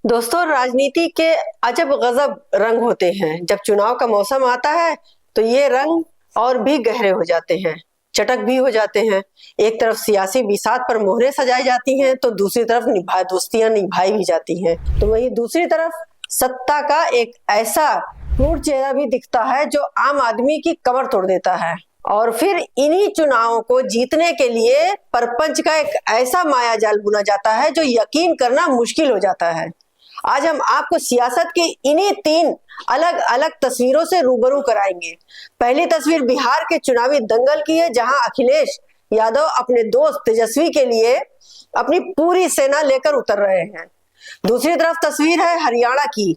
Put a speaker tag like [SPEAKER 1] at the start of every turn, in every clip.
[SPEAKER 1] दोस्तों, राजनीति के अजब गजब रंग होते हैं। जब चुनाव का मौसम आता है तो ये रंग और भी गहरे हो जाते हैं, चटक भी हो जाते हैं। एक तरफ सियासी बिसात पर मोहरें सजाई जाती हैं तो दूसरी तरफ दोस्तियां निभाई भी जाती हैं। तो वहीं दूसरी तरफ सत्ता का एक ऐसा क्रूर चेहरा भी दिखता है जो आम आदमी की कमर तोड़ देता है। और फिर इन्हीं चुनावों को जीतने के लिए परपंच का एक ऐसा मायाजाल बुना जाता है जो यकीन करना मुश्किल हो जाता है। आज हम आपको सियासत की इन्हीं तीन अलग अलग तस्वीरों से रूबरू कराएंगे। पहली तस्वीर बिहार के चुनावी दंगल की है, जहां अखिलेश यादव अपने दोस्त तेजस्वी के लिए अपनी पूरी सेना लेकर उतर रहे हैं। दूसरी तरफ तस्वीर है हरियाणा की,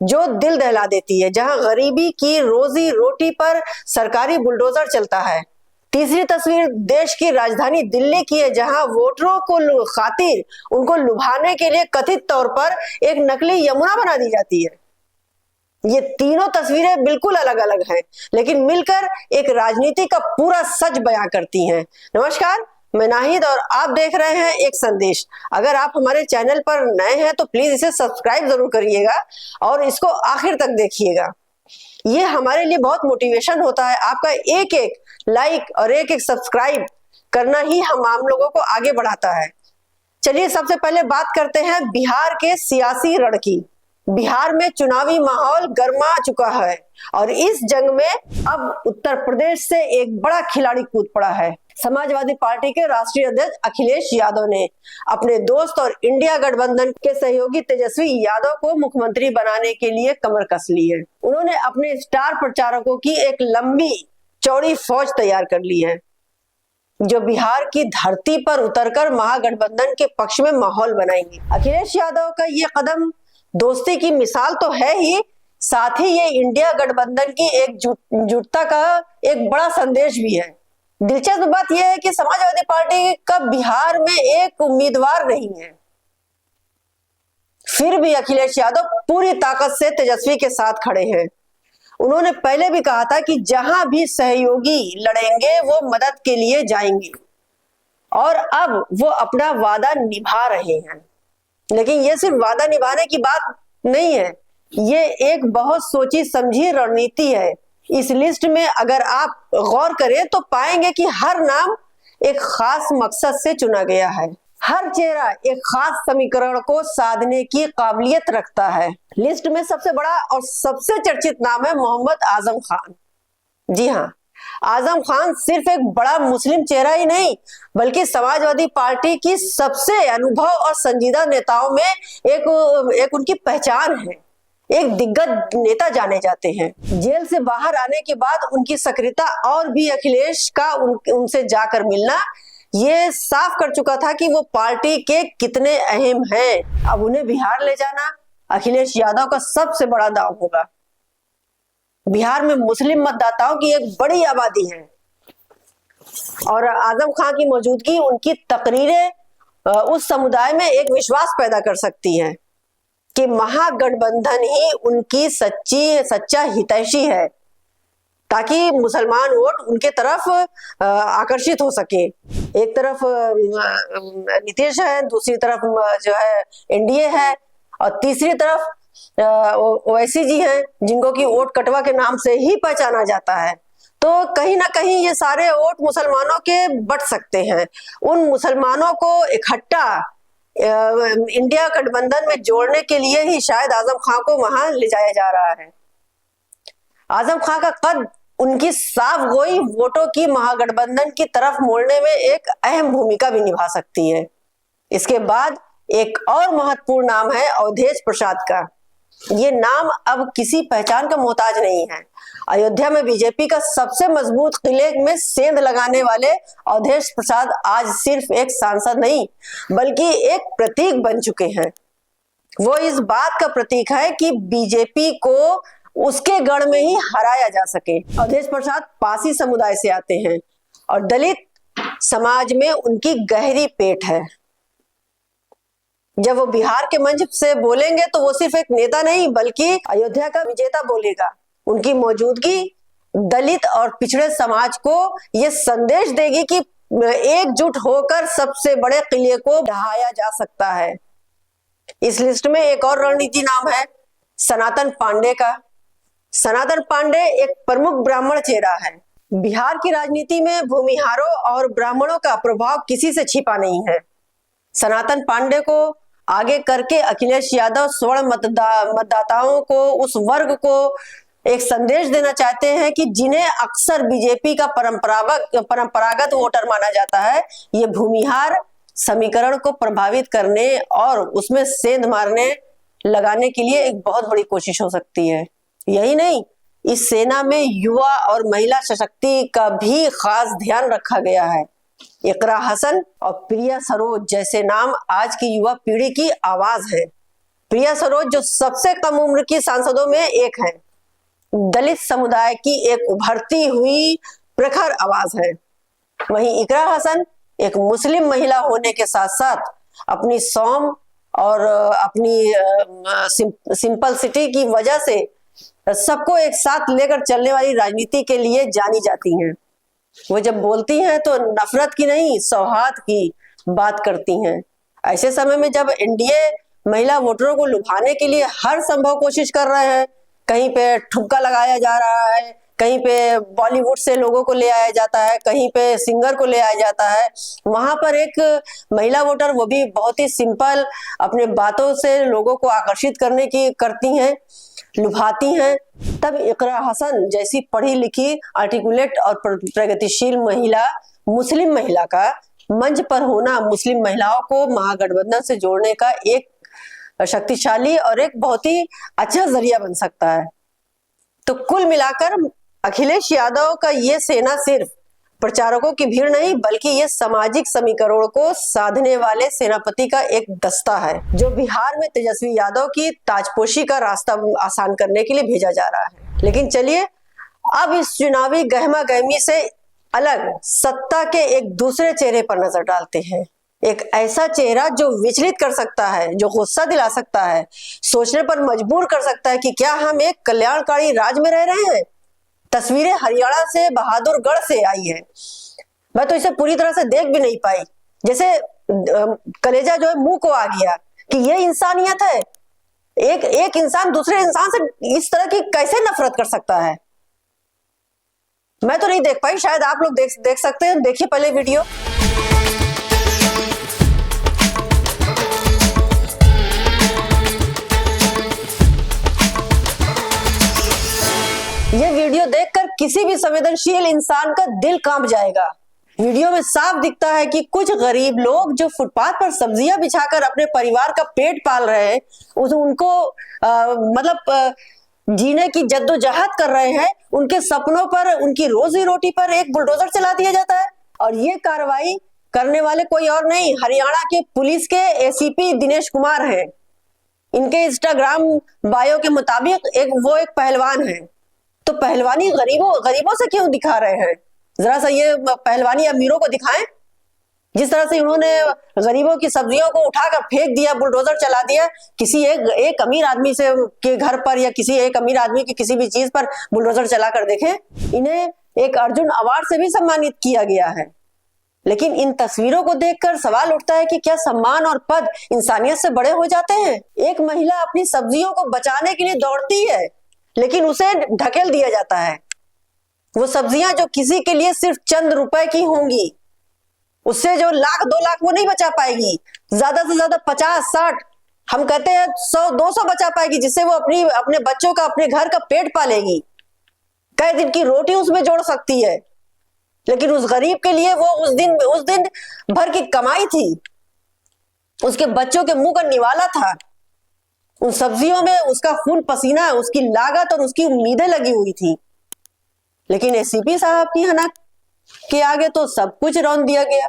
[SPEAKER 1] जो दिल दहला देती है, जहां गरीबी की रोजी रोटी पर सरकारी बुलडोजर चलता है। तीसरी तस्वीर देश की राजधानी दिल्ली की है, जहां वोटरों को खातिर उनको लुभाने के लिए कथित तौर पर एक नकली यमुना बना दी जाती है। ये तीनों तस्वीरें बिल्कुल अलग अलग हैं, लेकिन मिलकर एक राजनीति का पूरा सच बयां करती हैं। नमस्कार, मैं नाहिद और आप देख रहे हैं एक संदेश। अगर आप हमारे चैनल पर नए हैं तो प्लीज इसे सब्सक्राइब जरूर करिएगा और इसको आखिर तक देखिएगा। ये हमारे लिए बहुत मोटिवेशन होता है। आपका एक एक लाइक और एक एक सब्सक्राइब करना ही हम आम लोगों को आगे बढ़ाता है। चलिए सबसे पहले बात करते हैं बिहार के सियासी रण की। बिहार में चुनावी माहौल गर्मा चुका है और इस जंग में अब उत्तर प्रदेश से एक बड़ा खिलाड़ी कूद पड़ा है। समाजवादी पार्टी के राष्ट्रीय अध्यक्ष अखिलेश यादव ने अपने दोस्त और इंडिया गठबंधन के सहयोगी तेजस्वी यादव को मुख्यमंत्री बनाने के लिए कमर कस ली है। उन्होंने अपने स्टार प्रचारकों की एक लंबी चौड़ी फौज तैयार कर ली है, जो बिहार की धरती पर उतरकर महागठबंधन के पक्ष में माहौल बनाएंगे। अखिलेश यादव का ये कदम दोस्ती की मिसाल तो है ही, साथ ही ये इंडिया गठबंधन की एकजुटता का एक बड़ा संदेश भी है। दिलचस्प बात यह है कि समाजवादी पार्टी का बिहार में एक उम्मीदवार नहीं है, फिर भी अखिलेश यादव पूरी ताकत से तेजस्वी के साथ खड़े हैं। उन्होंने पहले भी कहा था कि जहां भी सहयोगी लड़ेंगे वो मदद के लिए जाएंगे, और अब वो अपना वादा निभा रहे हैं। लेकिन ये सिर्फ वादा निभाने की बात नहीं है, ये एक बहुत सोची समझी रणनीति है। इस लिस्ट में अगर आप गौर करें तो पाएंगे कि हर नाम एक खास मकसद से चुना गया है। हर चेहरा एक खास समीकरण को साधने की काबिलियत रखता है। लिस्ट में सबसे बड़ा और सबसे चर्चित नाम है मोहम्मद आजम खान। जी हाँ, आजम खान सिर्फ एक बड़ा मुस्लिम चेहरा ही नहीं, बल्कि समाजवादी पार्टी की सबसे अनुभव और संजीदा नेताओं में एक उनकी पहचान है। एक दिग्गज नेता जाने जाते हैं। जेल से बाहर आने के बाद उनकी सक्रियता और भी अखिलेश का उनसे जाकर मिलना ये साफ कर चुका था कि वो पार्टी के कितने अहम हैं। अब उन्हें बिहार ले जाना अखिलेश यादव का सबसे बड़ा दांव होगा। बिहार में मुस्लिम मतदाताओं की एक बड़ी आबादी है और आजम खान की मौजूदगी, उनकी तकरीरें उस समुदाय में एक विश्वास पैदा कर सकती हैं कि महागठबंधन ही उनकी सच्चा हितैषी है, ताकि मुसलमान वोट उनके तरफ आकर्षित हो सके। एक तरफ नीतीश है, दूसरी तरफ जो है एनडीए है, और तीसरी तरफ ओवैसी जी हैं, जिनको की वोट कटवा के नाम से ही पहचाना जाता है। तो कहीं ना कहीं ये सारे वोट मुसलमानों के बट सकते हैं। उन मुसलमानों को इकट्ठा इंडिया गठबंधन में जोड़ने के लिए ही शायद आजम खान को वहां ले जाया जा रहा है। आजम खान का कद उनकी साफ गोई वोटों की महागठबंधन की तरफ मोड़ने में एक अहम भूमिका भी निभा सकती है। इसके बाद एक और महत्वपूर्ण नाम है अवधेश प्रसाद का। ये नाम अब किसी पहचान का मोहताज नहीं है। अयोध्या में बीजेपी का सबसे मजबूत किले में सेंध लगाने वाले अवधेश प्रसाद आज सिर्फ एक सांसद नहीं, बल्कि एक प्रतीक बन चुके हैं। वो इस बात का प्रतीक है कि बीजेपी को उसके गढ़ में ही हराया जा सके। अवधेश प्रसाद पासी समुदाय से आते हैं और दलित समाज में उनकी गहरी पेट है। जब वो बिहार के मंच से बोलेंगे तो वो सिर्फ एक नेता नहीं, बल्कि अयोध्या का विजेता बोलेगा। उनकी मौजूदगी दलित और पिछड़े समाज को ये संदेश देगी कि एकजुट होकर सबसे बड़े किले को ढहाया जा सकता है। इस लिस्ट में एक और रणनीति नाम है सनातन पांडे का। सनातन पांडे एक प्रमुख ब्राह्मण चेहरा है। बिहार की राजनीति में भूमिहारों और ब्राह्मणों का प्रभाव किसी से छिपा नहीं है। सनातन पांडे को आगे करके अखिलेश यादव स्वर्ण मतदाताओं को, उस वर्ग को एक संदेश देना चाहते हैं कि जिन्हें अक्सर बीजेपी का परंपरागत वोटर माना जाता है, ये भूमिहार समीकरण को प्रभावित करने और उसमें सेंध मारने लगाने के लिए एक बहुत बड़ी कोशिश हो सकती है। यही नहीं, इस सेना में युवा और महिला सशक्ति का भी खास ध्यान रखा गया है। इकरा हसन और प्रिया सरोज जैसे नाम आज की युवा पीढ़ी की आवाज है। प्रिया सरोज जो सबसे कम उम्र की सांसदों में एक है, दलित समुदाय की एक उभरती हुई प्रखर आवाज है। वहीं इकरा हसन एक मुस्लिम महिला होने के साथ साथ अपनी सौम्य और अपनी सिंपलिसिटी की वजह से सबको एक साथ लेकर चलने वाली राजनीति के लिए जानी जाती हैं। वो जब बोलती हैं तो नफरत की नहीं, सौहार्द की बात करती हैं। ऐसे समय में जब एनडीए महिला वोटरों को लुभाने के लिए हर संभव कोशिश कर रहे हैं, कहीं पे ठुमका लगाया जा रहा है, कहीं पे बॉलीवुड से लोगों को ले आया जाता है, कहीं पे सिंगर को ले आया जाता है, वहां पर एक महिला वोटर, वो भी बहुत ही सिंपल, अपने बातों से लोगों को आकर्षित करने की करती हैं, लुभाती हैं। तब इकरा हसन जैसी पढ़ी लिखी, आर्टिकुलेट और प्रगतिशील महिला, मुस्लिम महिला का मंच पर होना मुस्लिम महिलाओं को महागठबंधन से जोड़ने का एक शक्तिशाली और एक बहुत ही अच्छा जरिया बन सकता है। तो कुल मिलाकर अखिलेश यादव का ये सेना सिर्फ प्रचारकों की भीड़ नहीं, बल्कि ये सामाजिक समीकरणों को साधने वाले सेनापति का एक दस्ता है, जो बिहार में तेजस्वी यादव की ताजपोशी का रास्ता आसान करने के लिए भेजा जा रहा है। लेकिन चलिए अब इस चुनावी गहमा गहमी से अलग सत्ता के एक दूसरे चेहरे पर नजर डालते हैं। एक ऐसा चेहरा जो विचलित कर सकता है, जो गुस्सा दिला सकता है, सोचने पर मजबूर कर सकता है कि क्या हम एक कल्याणकारी राज में रह रहे हैं। तस्वीरें हरियाणा से, बहादुरगढ़ से आई है। मैं तो इसे पूरी तरह से देख भी नहीं पाई, जैसे कलेजा जो है मुंह को आ गया कि ये इंसानियत है। एक इंसान दूसरे इंसान से इस तरह की कैसे नफरत कर सकता है। मैं तो नहीं देख पाई, शायद आप लोग देख सकते हैं। देखिए पहले वीडियो। ये वीडियो देखकर किसी भी संवेदनशील इंसान का दिल कांप जाएगा। वीडियो में साफ दिखता है कि कुछ गरीब लोग जो फुटपाथ पर सब्जियां बिछाकर अपने परिवार का पेट पाल रहे हैं, उनको जीने की जद्दोजहद कर रहे हैं, उनके सपनों पर, उनकी रोजी रोटी पर एक बुलडोजर चला दिया जाता है। और ये कार्रवाई करने वाले कोई और नहीं, हरियाणा के पुलिस के एसीपी दिनेश कुमार हैं। इनके इंस्टाग्राम बायो के मुताबिक वो एक पहलवान है। तो पहलवानी गरीबों से क्यों दिखा रहे हैं? जरा सा ये पहलवानी अमीरों को दिखाएं। जिस तरह से उन्होंने गरीबों की सब्जियों को उठाकर फेंक दिया, बुलडोजर चला दिया, किसी एक अमीर आदमी से के घर पर या किसी एक अमीर आदमी की किसी भी चीज पर बुलडोजर चलाकर देखें। इन्हें एक अर्जुन अवार्ड से भी सम्मानित किया गया है। लेकिन इन तस्वीरों को देखकर सवाल उठता है कि क्या सम्मान और पद इंसानियत से बड़े हो जाते हैं? एक महिला अपनी सब्जियों को बचाने के लिए दौड़ती है, लेकिन उसे ढकेल दिया जाता है। वो सब्जियां जो किसी के लिए सिर्फ चंद रुपए की होंगी, उससे जो 1,00,000 2 लाख वो नहीं बचा पाएगी। ज्यादा से ज्यादा 50-60, हम कहते हैं 100-200 बचा पाएगी, जिससे वो अपने बच्चों का, अपने घर का पेट पालेगी, कई दिन की रोटी उसमें जोड़ सकती है। लेकिन उस गरीब के लिए वो उस दिन भर की कमाई थी, उसके बच्चों के मुंह का निवाला था। उन सब्जियों में उसका खून पसीना, उसकी लागत और उसकी उम्मीदें लगी हुई थी। लेकिन एसीपी साहब की हनक के आगे तो सब कुछ रौंद दिया गया।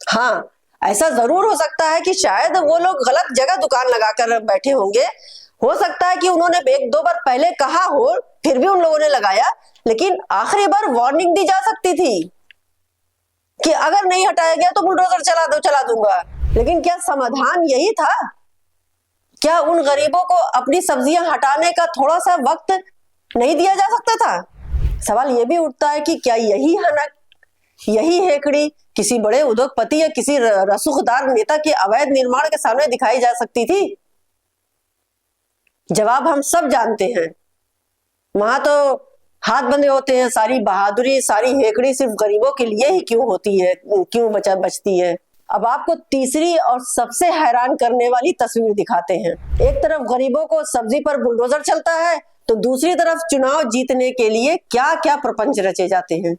[SPEAKER 1] हाँ, ऐसा जरूर हो सकता है कि शायद वो लोग गलत जगह दुकान लगाकर बैठे होंगे। हो सकता है कि उन्होंने 1-2 बार पहले कहा हो, फिर भी उन लोगों ने लगाया। लेकिन आखिरी बार वार्निंग दी जा सकती थी कि अगर नहीं हटाया गया तो बुलडोजर चला दूंगा। लेकिन क्या समाधान यही था? क्या उन गरीबों को अपनी सब्जियां हटाने का थोड़ा सा वक्त नहीं दिया जा सकता था? सवाल यह भी उठता है कि क्या यही हनक यही हेकड़ी किसी बड़े उद्योगपति या किसी रसूखदार नेता के अवैध निर्माण के सामने दिखाई जा सकती थी? जवाब हम सब जानते हैं। वहां तो हाथ बंधे होते हैं। सारी बहादुरी, सारी हेकड़ी सिर्फ गरीबों के लिए ही क्यों होती है, क्यों बचती है? अब आपको तीसरी और सबसे हैरान करने वाली तस्वीर दिखाते हैं। एक तरफ गरीबों को सब्जी पर बुलडोजर चलता है, तो दूसरी तरफ चुनाव जीतने के लिए क्या क्या प्रपंच रचे जाते हैं।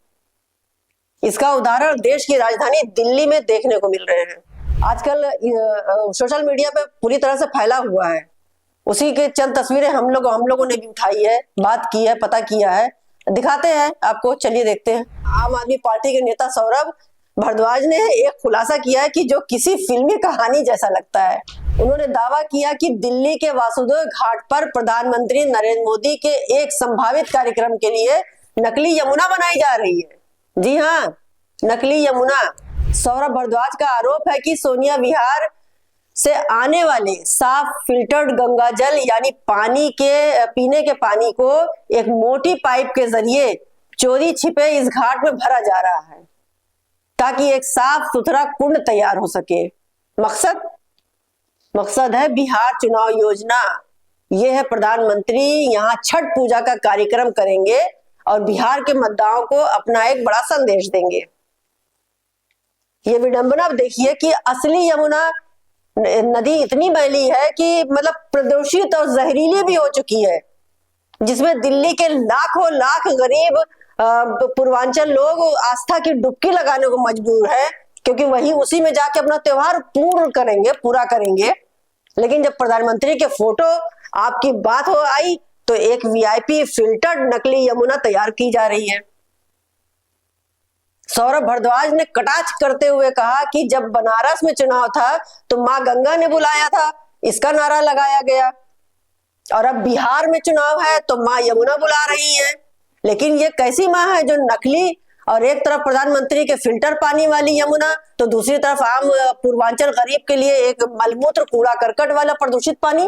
[SPEAKER 1] इसका उदाहरण देश की राजधानी दिल्ली में देखने को मिल रहे हैं। आजकल सोशल मीडिया पे पूरी तरह से फैला हुआ है। उसी के चंद तस्वीरें हम लोगों ने भी उठाई है, बात की है, पता किया है, दिखाते हैं आपको। चलिए देखते हैं। आम आदमी पार्टी के नेता सौरभ भारद्वाज ने एक खुलासा किया है कि जो किसी फिल्मी कहानी जैसा लगता है। उन्होंने दावा किया कि दिल्ली के वासुदेव घाट पर प्रधानमंत्री नरेंद्र मोदी के एक संभावित कार्यक्रम के लिए नकली यमुना बनाई जा रही है। जी हाँ, नकली यमुना। सौरभ भारद्वाज का आरोप है कि सोनिया विहार से आने वाले साफ फिल्टर्ड गंगा जल यानी पीने के पानी को एक मोटी पाइप के जरिए चोरी छिपे इस घाट में भरा जा रहा है ताकि एक साफ सुथरा कुंड तैयार हो सके। मकसद है बिहार चुनाव योजना। यह है प्रधानमंत्री यहाँ छठ पूजा का कार्यक्रम करेंगे और बिहार के मतदाताओं को अपना एक बड़ा संदेश देंगे। ये विडंबना देखिए कि असली यमुना नदी इतनी मैली है कि मतलब प्रदूषित और जहरीली भी हो चुकी है, जिसमें दिल्ली के लाखों लाख गरीब पूर्वांचल लोग आस्था की डुबकी लगाने को मजबूर है, क्योंकि वही उसी में जाके अपना त्योहार पूरा करेंगे। लेकिन जब प्रधानमंत्री के फोटो आपकी बात हो आई तो एक वीआईपी फिल्टर्ड नकली यमुना तैयार की जा रही है। सौरभ भारद्वाज ने कटाक्ष करते हुए कहा कि जब बनारस में चुनाव था तो मां गंगा ने बुलाया था, इसका नारा लगाया गया, और अब बिहार में चुनाव है तो मां यमुना बुला रही है। लेकिन ये कैसी मां है जो नकली, और एक तरफ प्रधानमंत्री के फिल्टर पानी वाली यमुना तो दूसरी तरफ आम पूर्वांचल गरीब के लिए एक मलमूत्र कूड़ा करकट वाला प्रदूषित पानी।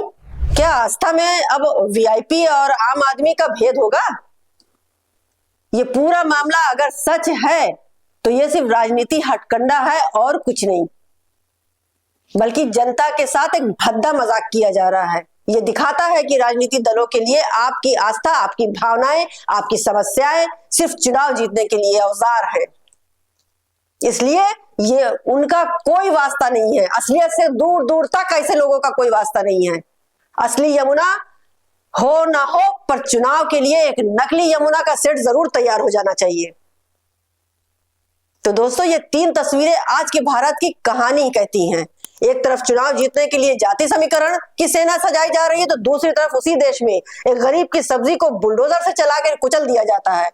[SPEAKER 1] क्या आस्था में अब वीआईपी और आम आदमी का भेद होगा? ये पूरा मामला अगर सच है तो ये सिर्फ राजनीति हथकंडा है और कुछ नहीं, बल्कि जनता के साथ एक भद्दा मजाक किया जा रहा है। ये दिखाता है कि राजनीतिक दलों के लिए आपकी आस्था, आपकी भावनाएं, आपकी समस्याएं सिर्फ चुनाव जीतने के लिए औजार है। इसलिए ये उनका कोई वास्ता नहीं है। असलियत से दूर दूर तक ऐसे लोगों का कोई वास्ता नहीं है। असली यमुना हो ना हो, पर चुनाव के लिए एक नकली यमुना का सेट जरूर तैयार हो जाना चाहिए। तो दोस्तों, ये तीन तस्वीरें आज के भारत की कहानी कहती हैं। एक तरफ चुनाव जीतने के लिए जाति समीकरण की सेना सजाई जा रही है, तो दूसरी तरफ उसी देश में एक गरीब की सब्जी को बुलडोजर से चला कर कुचल दिया जाता है,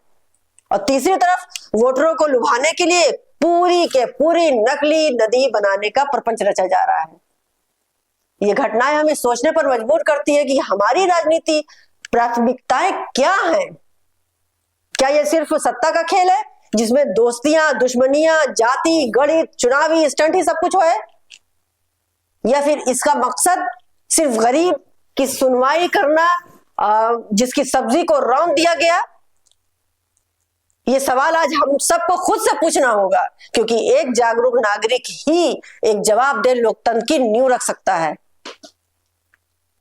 [SPEAKER 1] और तीसरी तरफ वोटरों को लुभाने के लिए पूरी के पूरी नकली नदी बनाने का प्रपंच रचा जा रहा है। ये घटनाएं हमें सोचने पर मजबूर करती है कि हमारी राजनीति प्राथमिकताएं क्या हैं। क्या ये सिर्फ सत्ता का खेल है जिसमें दोस्तियां, दुश्मनियां, जाति, गणित, चुनावी स्टंट ही सब कुछ है, या फिर इसका मकसद सिर्फ गरीब की सुनवाई करना, जिसकी सब्जी को रौंद दिया गया? ये सवाल आज हम सबको खुद से पूछना होगा, क्योंकि एक जागरूक नागरिक ही एक जवाबदेह लोकतंत्र की नींव रख सकता है।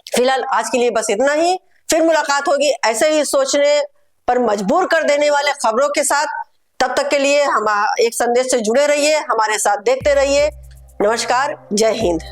[SPEAKER 1] फिलहाल आज के लिए बस इतना ही। फिर मुलाकात होगी ऐसे ही सोचने पर मजबूर कर देने वाले खबरों के साथ। तब तक के लिए हम एक संदेश से जुड़े रहिए, हमारे साथ देखते रहिए। नमस्कार, जय हिंद।